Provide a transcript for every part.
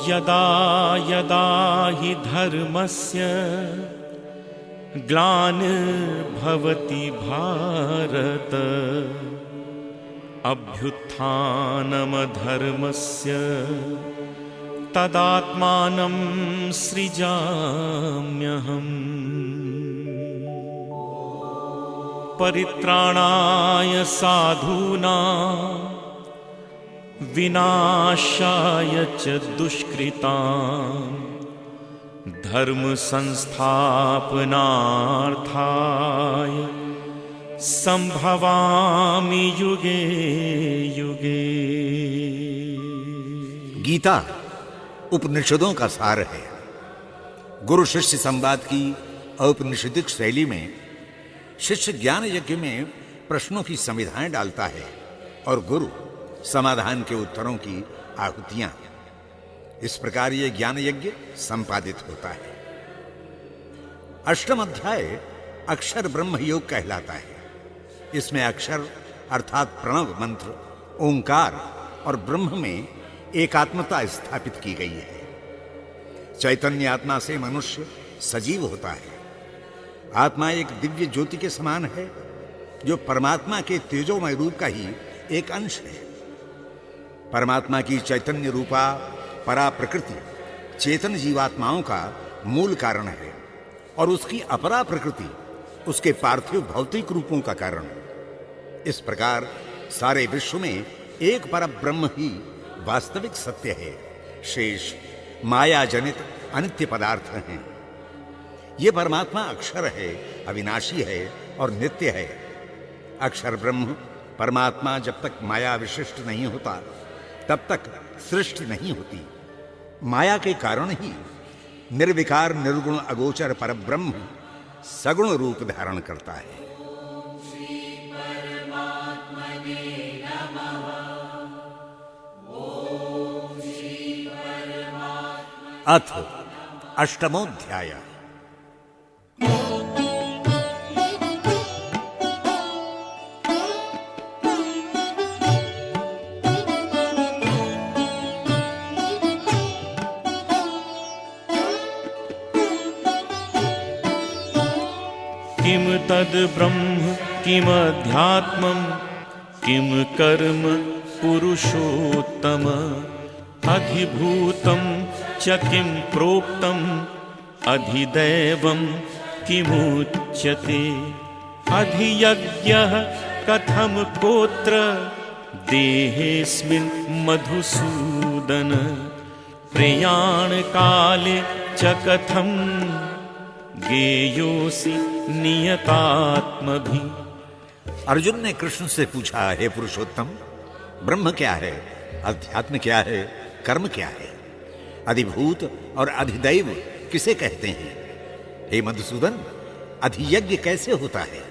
यदा यदा हि धर्मस्य ग्लानिर्भवति भारत अभ्युत्थानमधर्मस्य तदात्मानं सृजाम्यहम्। परित्राणाय साधूनां विनाशाय च दुष्कृतां धर्म संस्थापनार्थाय संभवामि युगे युगे। गीता उपनिषदों का सार है। गुरु शिष्य संवाद की औपनिषदिक शैली में शिष्य ज्ञान यज्ञ में प्रश्नों की संविधाएं डालता है और गुरु समाधान के उत्तरों की आहुतियां। इस प्रकार यह ज्ञान यज्ञ संपादित होता है। अष्टम अध्याय अक्षर ब्रह्म योग कहलाता है। इसमें अक्षर अर्थात प्रणव मंत्र, ओंकार और ब्रह्म में एकात्मता स्थापित की गई है। चैतन्य आत्मा से मनुष्य सजीव होता है। आत्मा एक दिव्य ज्योति के समान है जो परमात्मा के तेजोमय रूप का ही एक अंश है। परमात्मा की चैतन्य रूपा परा प्रकृति चेतन जीवात्माओं का मूल कारण है और उसकी अपरा प्रकृति उसके पार्थिव भौतिक रूपों का कारण है। इस प्रकार सारे विश्व में एक परब्रह्म ही वास्तविक सत्य है। शेष माया जनित अनित्य पदार्थ हैं। ये परमात्मा अक्षर है, अविनाशी है और नित्य है। अक्षर ब्रह्म परमात्मा जब तक माया विशिष्ट नहीं होता तब तक सृष्टि नहीं होती। माया के कारण ही निर्विकार निर्गुण अगोचर परब्रह्म सगुण रूप धारण करता है। अथ अष्टमोऽध्याय। किम तद् ब्रह्म किमध्यात्मं किम कर्म पुरुषोत्तम अधिभूतं च किं प्रोक्तम अधिदैवं किमुच्यते अधियज्ञः कथम कोत्र देहेऽस्मिन् मधुसूदन प्रयाण काले च कथम गेयोऽसि नियतात्मभिः। अर्जुन ने कृष्ण से पूछा, हे पुरुषोत्तम, ब्रह्म क्या है, अध्यात्म क्या है, कर्म क्या है, अधिभूत और अधिदैव किसे कहते हैं? हे मधुसूदन, अधियज्ञ कैसे होता है?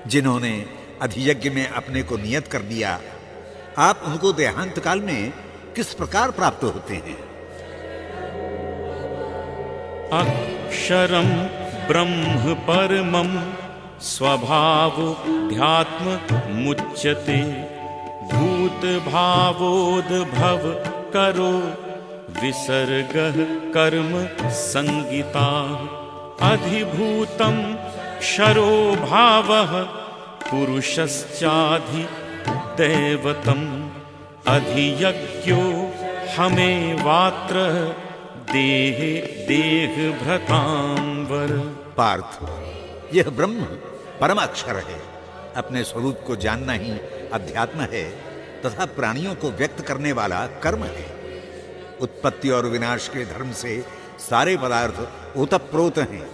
जिन्होंने अधियज्ञ में अपने को नियत कर दिया, आप उनको देहांत काल में किस प्रकार प्राप्त होते हैं? अक्षरं ब्रह्म परमं स्वभावोऽध्यात्म मुच्यते भूत भावोद्भव करो विसर्गः कर्म संगीता अधिभूतं क्षरो भावः पुरुषश्चाधिदैवतम् अधियज्ञो हमेवात्र देहे देह भ्रतांवर। पार्थ, यह ब्रह्म परम अक्षर है। अपने स्वरूप को जानना ही अध्यात्म है तथा प्राणियों को व्यक्त करने वाला कर्म है। उत्पत्ति और विनाश के धर्म से सारे पदार्थ ओतप्रोत हैं।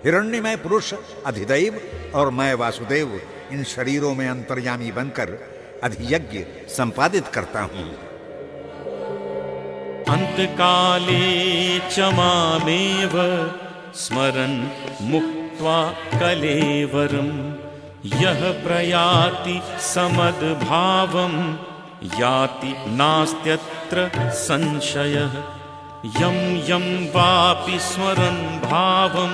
हिरण्यमय पुरुष अधिदैव और मैं वासुदेव इन शरीरों में अंतर्यामी बनकर अधियज्ञ संपादित करता हूं। अंतकाले च मामेव स्मरन् मुक्त्वा कलेवरं यः प्रयाति समद्भावं याति नास्त्यत्र संशयः। यं यं वापि स्मरन् भावं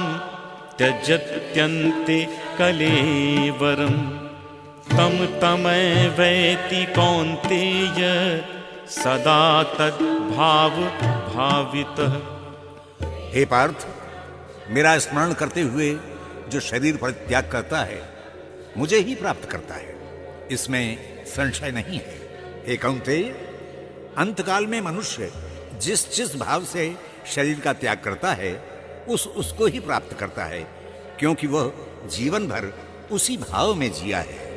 त्यजत्यन्ते कलेवरं तं तमैवेति कौन्तेय सदा तद्भाव भावितः। हे पार्थ, मेरा स्मरण करते हुए जो शरीर परित्याग करता है मुझे ही प्राप्त करता है, इसमें संशय नहीं है। हे कौन्तेय, अंतकाल में मनुष्य जिस जिस भाव से शरीर का त्याग करता है उसको ही प्राप्त करता है, क्योंकि वह जीवन भर उसी भाव में जिया है।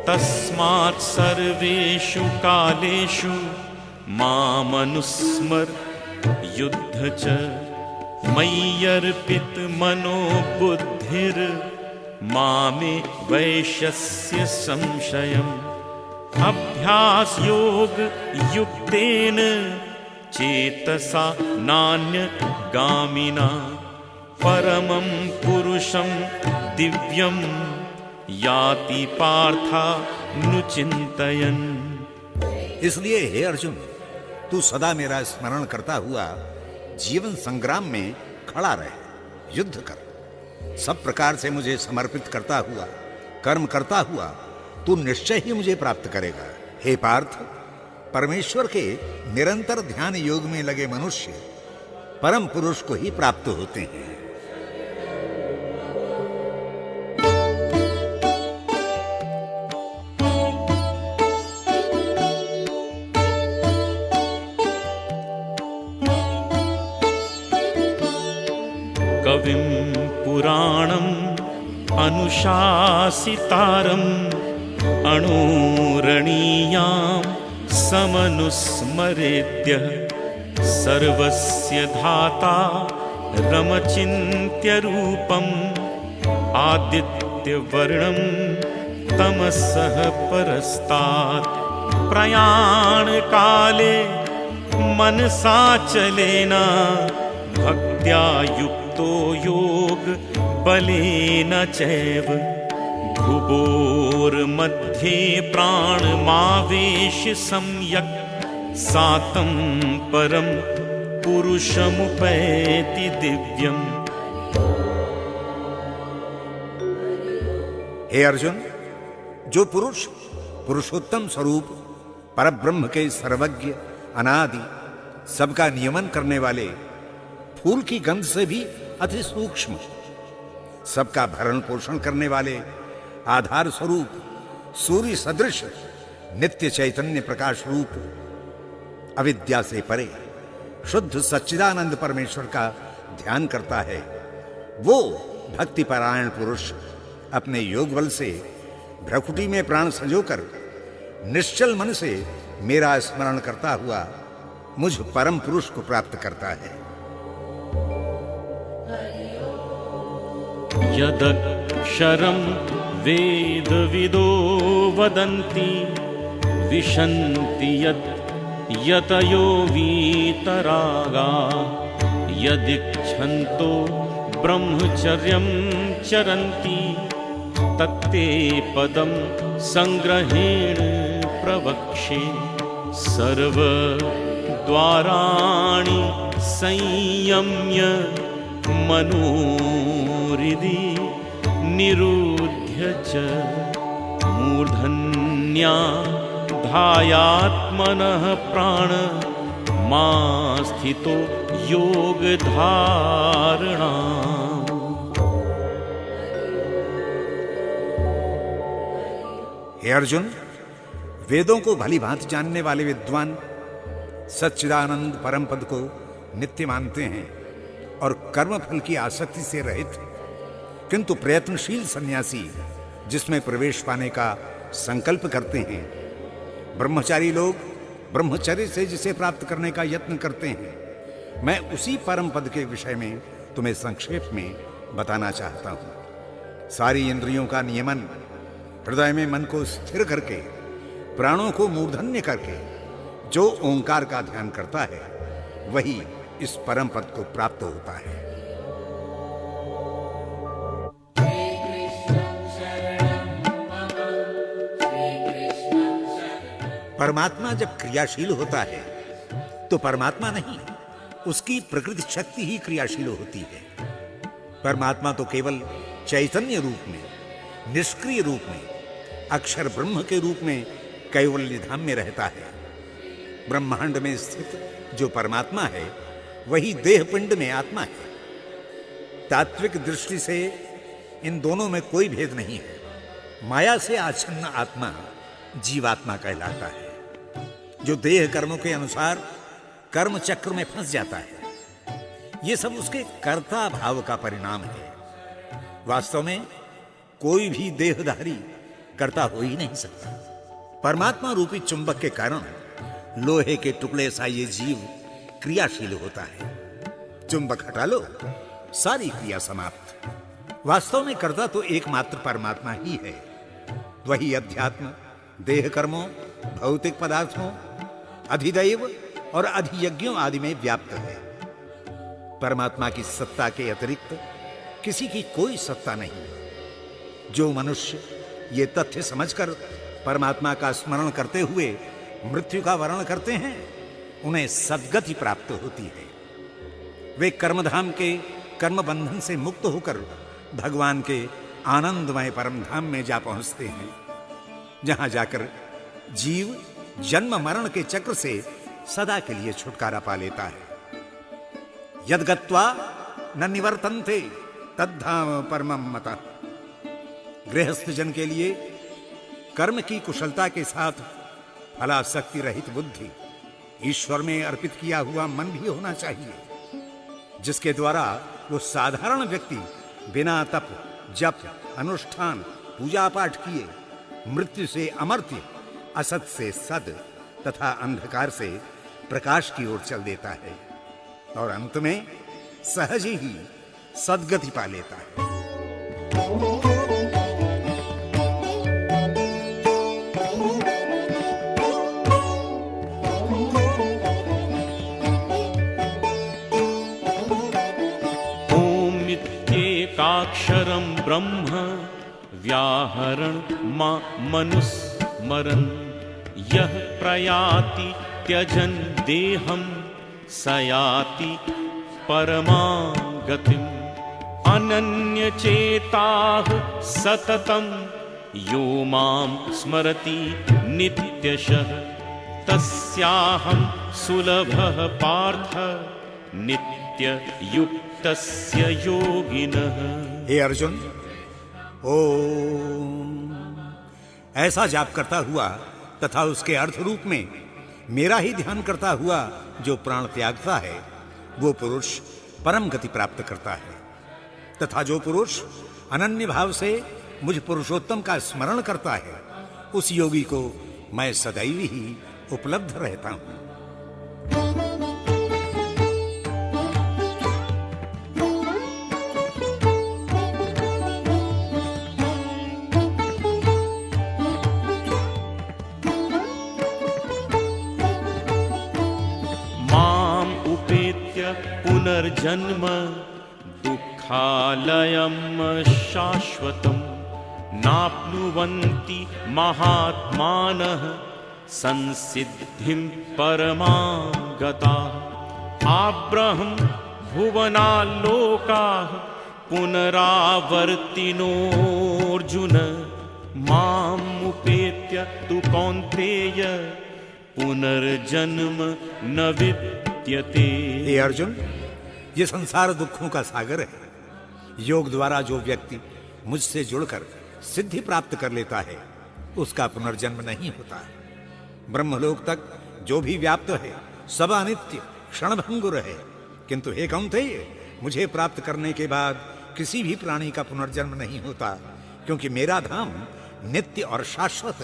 तस्मात् सर्वेषु कालेषु मामनुस्मर युद्ध च मय्यर्पित मनो बुद्धिर मामे वैश्यस्य संशयम्। अभ्यास योग युक्तेन चेतसा नान्य गामिना परमं पुरुषं दिव्यं याति पार्था नुचिंतयन्। इसलिए हे अर्जुन, तू सदा मेरा स्मरण करता हुआ जीवन संग्राम में खड़ा रहे, युद्ध कर। सब प्रकार से मुझे समर्पित करता हुआ, कर्म करता हुआ तू निश्चय ही मुझे प्राप्त करेगा। हे पार्थ, परमेश्वर के निरंतर ध्यान योग में लगे मनुष्य परम पुरुष को ही प्राप्त होते हैं। कविं पुराणं अनुशासितारम् अणोरणीयां समनुस्मरेद्य सर्वस्य धाता रमचिन्त्य रूपम् आदित्यवर्णं तमसः परस्तात्। प्रयाण काले मनसा चलेन भक्त्या युक्तो योग बलेन चैव। भुवोर्मध्ये प्राणमावेश सम्यक् सातं परं पुरुषमुपैति दिव्यम्। हे अर्जुन, जो पुरुष पुरुषोत्तम स्वरूप परब्रह्म के सर्वज्ञ अनादि सबका नियमन करने वाले, फूल की गंध से भी अति सूक्ष्म, सबका भरण पोषण करने वाले, आधार स्वरूप सूर्य सदृश नित्य चैतन्य प्रकाश रूप, अविद्या से परे शुद्ध सच्चिदानंद परमेश्वर का ध्यान करता है, वो भक्तिपरायण पुरुष अपने योग बल से भ्रकुटी में प्राण संजोकर निश्चल मन से मेरा स्मरण करता हुआ मुझ परम पुरुष को प्राप्त करता है। यदक्षरं वेदविदो वदन्ति विशन्ति यतयो वीतरागा। यदीक्षन्तो ब्रह्मचर्यं चरन्ति तत्ते पदं संग्रहेण प्रवक्ष्ये। सर्वद्वाराणि संयम्य मनोहृदि निरुध्य च मूर्धन्या ध्यायात्मनः प्राण मा स्थितो योग धारणा। हे अर्जुन, वेदों को भली भांति जानने वाले विद्वान सच्चिदानंद परम पद को नित्य मानते हैं और कर्म फल की आसक्ति से रहित, किंतु प्रयत्नशील सन्यासी जिसमें प्रवेश पाने का संकल्प करते हैं। ब्रह्मचारी लोग ब्रह्मचर्य से जिसे प्राप्त करने का यत्न करते हैं। मैं उसी परम पद के विषय में तुम्हें संक्षेप में बताना चाहता हूं। सारी इंद्रियों का नियमन, हृदय में मन को स्थिर करके, प्राणों को मूर्धन्य करके जो ओंकार का ध्यान करता है, वही इस परम पद को प्राप्त होता है। परमात्मा जब क्रियाशील होता है तो परमात्मा नहीं, उसकी प्रकृति शक्ति ही क्रियाशील होती है। परमात्मा तो केवल चैतन्य रूप में, निष्क्रिय रूप में, अक्षर ब्रह्म के रूप में कैवल्य धाम में रहता है। ब्रह्मांड में स्थित जो परमात्मा है वही देह पिंड में आत्मा है। तात्विक दृष्टि से इन दोनों में कोई भेद नहीं है। माया से आच्छन्न आत्मा जीवात्मा कहलाता है, जो देह कर्मों के अनुसार कर्म चक्र में फंस जाता है। ये सब उसके कर्ता भाव का परिणाम है। वास्तव में कोई भी देहधारी कर्ता हो ही नहीं सकता। परमात्मा रूपी चुंबक के कारण लोहे के टुकड़े सा ये जीव क्रियाशील होता है। चुंबक हटा लो, सारी क्रिया समाप्त। वास्तव में कर्ता तो एकमात्र परमात्मा ही है। वही अध्यात्म, देह कर्मों, भौतिक पदार्थों, अधिदैव और अधियज्ञों आदि में व्याप्त है। परमात्मा की सत्ता के अतिरिक्त किसी की कोई सत्ता नहीं। जो मनुष्य ये तथ्य समझकर परमात्मा का स्मरण करते हुए मृत्यु का वर्ण करते हैं, उन्हें सद्गति प्राप्त होती है। वे कर्मधाम के कर्म बंधन से मुक्त होकर भगवान के आनंदमय परम धाम में जा पहुंचते हैं, जहां जाकर जीव जन्म मरण के चक्र से सदा के लिए छुटकारा पा लेता है। यद्गत्वा न निवर्तन्ते तद्धाम परमं मतः। गृहस्थ जन के लिए कर्म की कुशलता के साथ फलासक्ति रहित बुद्धि, ईश्वर में अर्पित किया हुआ मन भी होना चाहिए, जिसके द्वारा वो साधारण व्यक्ति बिना तप, जप, अनुष्ठान, पूजा पाठ किए मृत्यु से अमर्त्य, असत से सद तथा अंधकार से प्रकाश की ओर चल देता है और अंत में सहज ही सद्गति पा लेता है। ओमित्येकाक्षरं ब्रह्म व्याहरण मनुस्मरन् यः प्रयाति त्यजन् देहं स याति परमां गतिम्। अनन्यचेताः सततं यो मां स्मरति नित्यशः तस्याहं सुलभः पार्थ नित्ययुक्तस्य योगिनः। हे अर्जुन, ओम ऐसा जाप करता हुआ तथा उसके अर्थ रूप में मेरा ही ध्यान करता हुआ जो प्राण त्यागता है, वो पुरुष परम गति प्राप्त करता है। तथा जो पुरुष अनन्य भाव से मुझ पुरुषोत्तम का स्मरण करता है, उस योगी को मैं सदैव ही उपलब्ध रहता हूं। पुनर्जन्म दुःखालयं शाश्वतं नाप्नुवन्ति महात्मानः संसिद्धिं परमां गताः। आब्रहं भुवनाल्लोकाः पुनरावर्तिनोऽर्जुन माम् उपेत्य तु कौन्तेय पुनर्जन्म न विद्यते। हे अर्जुन, ये संसार दुखों का सागर है। योग द्वारा जो व्यक्ति मुझसे जुड़कर सिद्धि प्राप्त कर लेता है, उसका पुनर्जन्म नहीं होता। ब्रह्मलोक तक जो भी व्याप्त है सब अनित्य क्षणभंगुर है, किंतु हे कौन्तेय, मुझे प्राप्त करने के बाद किसी भी प्राणी का पुनर्जन्म नहीं होता, क्योंकि मेरा धाम नित्य और शाश्वत है।